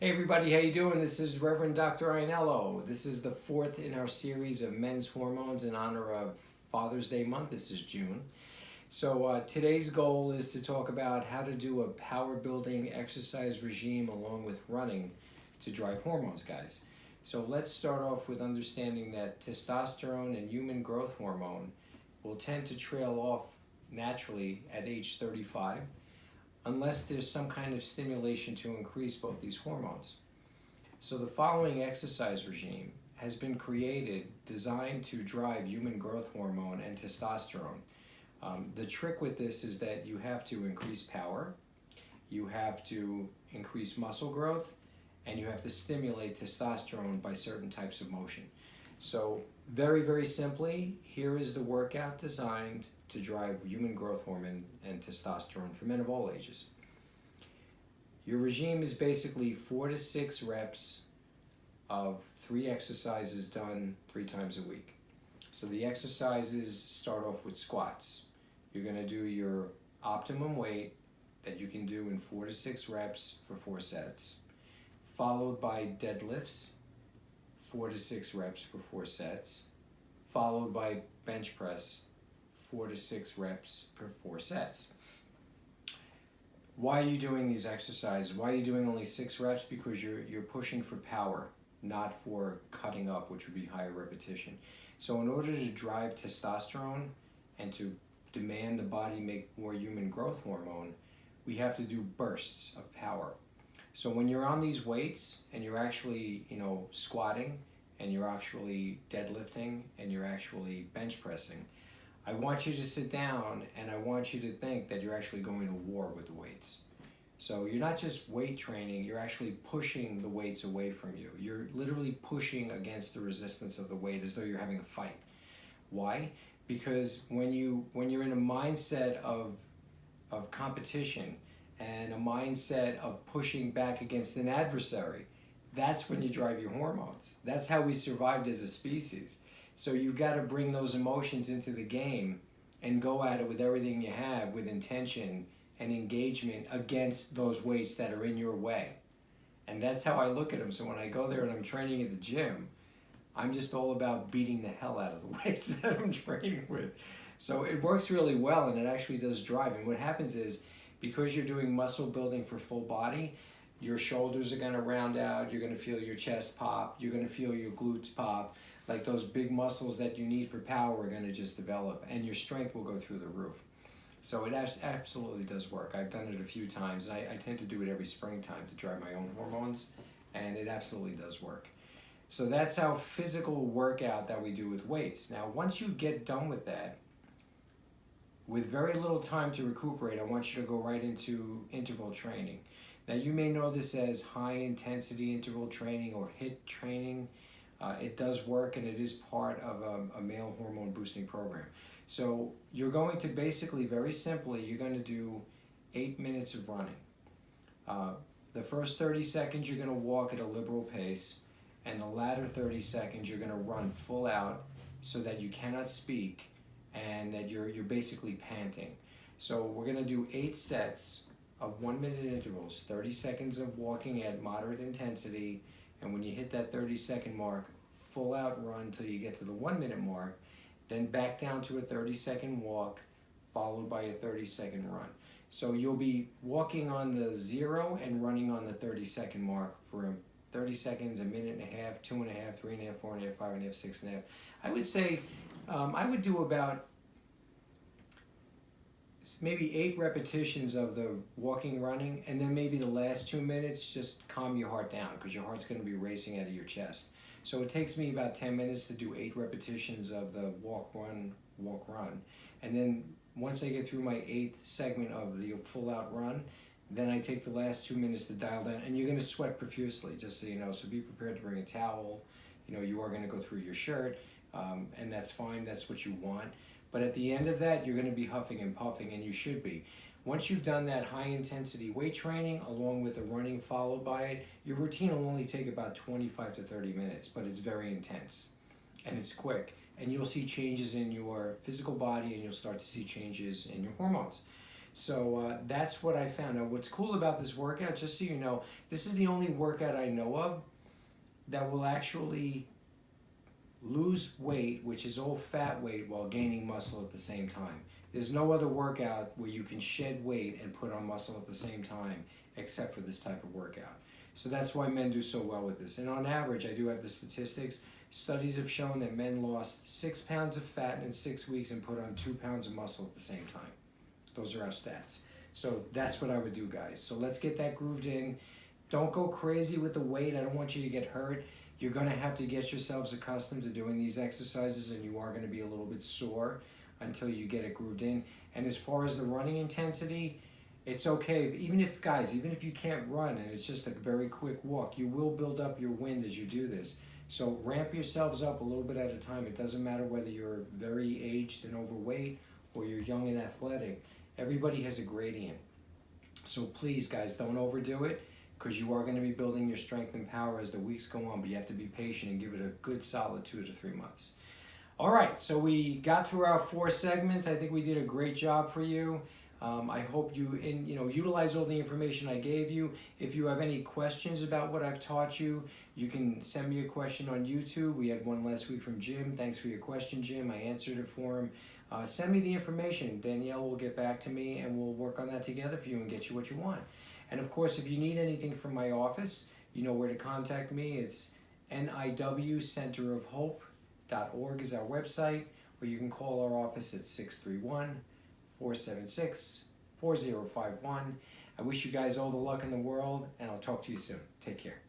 Hey everybody, how you doing? This is Reverend Dr. Ainello. This is the fourth in our series of men's hormones in honor of Father's Day month. This is June. So today's goal is to talk about how to do a power building exercise regime along with running to drive hormones, guys. So let's start off with understanding that testosterone and human growth hormone will tend to trail off naturally at age 35 unless there's some kind of stimulation to increase both these hormones. So the following exercise regime has been created designed to drive human growth hormone and testosterone. The trick with this is that you have to increase power, you have to increase muscle growth, and you have to stimulate testosterone by certain types of motion. So very, very simply, here is the workout designed to drive human growth hormone and testosterone for men of all ages. Your regime is basically 4 to 6 reps of 3 exercises done 3 times a week. So the exercises start off with squats. You're going to do your optimum weight that you can do in 4 to 6 reps for 4 sets, followed by deadlifts, 4 to 6 reps for 4 sets, followed by bench press, 4 to 6 reps per 4 sets. Why are you doing these exercises? Why are you doing only 6 reps? Because you're pushing for power, not for cutting up, which would be higher repetition. So in order to drive testosterone and to demand the body make more human growth hormone, we have to do bursts of power. So when you're on these weights and you're actually, squatting and you're actually deadlifting and you're actually bench pressing, I want you to sit down and I want you to think that you're actually going to war with the weights. So you're not just weight training, you're actually pushing the weights away from you. You're literally pushing against the resistance of the weight as though you're having a fight. Why? Because when you're in a mindset of competition and a mindset of pushing back against an adversary, that's when you drive your hormones. That's how we survived as a species. So you've got to bring those emotions into the game and go at it with everything you have, with intention and engagement against those weights that are in your way. And that's how I look at them. So when I go there and I'm training at the gym, I'm just all about beating the hell out of the weights that I'm training with. So it works really well and it actually does drive. And what happens is, because you're doing muscle building for full body, your shoulders are going to round out, you're going to feel your chest pop, you're going to feel your glutes pop. Like those big muscles that you need for power are going to just develop, and your strength will go through the roof. So it absolutely does work. I've done it a few times. I tend to do it every springtime to drive my own hormones, and it absolutely does work. So that's our physical workout that we do with weights. Now, once you get done with that, with very little time to recuperate, I want you to go right into interval training. Now, you may know this as high-intensity interval training or HIIT training. It does work, and it is part of a male hormone boosting program. So you're going to basically, very simply, you're going to do 8 minutes of running. The first 30 seconds, you're going to walk at a liberal pace, and the latter 30 seconds, you're going to run full out so that you cannot speak and that you're basically panting. So we're going to do 8 sets of 1-minute intervals, 30 seconds of walking at moderate intensity, and when you hit that 30-second mark, full out run till you get to the 1-minute mark, then back down to a 30-second walk, followed by a 30-second run. So you'll be walking on the 0 and running on the 30-second mark for 30 seconds, a minute and a half, 2.5, 3.5, 4.5, 5.5, 6.5. I would say I would do about maybe 8 repetitions of the walking, running, and then maybe the last 2 minutes, just calm your heart down because your heart's going to be racing out of your chest. So it takes me about 10 minutes to do 8 repetitions of the walk, run. And then once I get through my 8th segment of the full out run, then I take the last 2 minutes to dial down, and you're going to sweat profusely, just so you know. So be prepared to bring a towel. You are going to go through your shirt, and that's fine. That's what you want. But at the end of that, you're going to be huffing and puffing, and you should be. Once you've done that high-intensity weight training, along with the running followed by it, your routine will only take about 25 to 30 minutes, but it's very intense, and it's quick. And you'll see changes in your physical body, and you'll start to see changes in your hormones. So that's what I found. Now, what's cool about this workout, just so you know, this is the only workout I know of that will actually lose weight, which is all fat weight, while gaining muscle at the same time. There's no other workout where you can shed weight and put on muscle at the same time except for this type of workout. So that's why men do so well with this. And on average, I do have the statistics. Studies have shown that men lost 6 pounds of fat in 6 weeks and put on 2 pounds of muscle at the same time. Those are our stats. So that's what I would do, guys. So let's get that grooved in. Don't go crazy with the weight. I don't want you to get hurt. You're going to have to get yourselves accustomed to doing these exercises, and you are going to be a little bit sore until you get it grooved in. And as far as the running intensity, it's okay. Even if you can't run and it's just a very quick walk, you will build up your wind as you do this. So ramp yourselves up a little bit at a time. It doesn't matter whether you're very aged and overweight or you're young and athletic. Everybody has a gradient. So please, guys, don't overdo it, because you are going to be building your strength and power as the weeks go on, but you have to be patient and give it a good solid 2 to 3 months. All right, so we got through our 4 segments. I think we did a great job for you. I hope you utilize all the information I gave you. If you have any questions about what I've taught you, you can send me a question on YouTube. We had one last week from Jim. Thanks for your question, Jim. I answered it for him. Send me the information. Danielle will get back to me, and we'll work on that together for you and get you what you want. And of course, if you need anything from my office, you know where to contact me. It's niwcenterofhope.org is our website, or you can call our office at 631-476-4051. I wish you guys all the luck in the world, and I'll talk to you soon. Take care.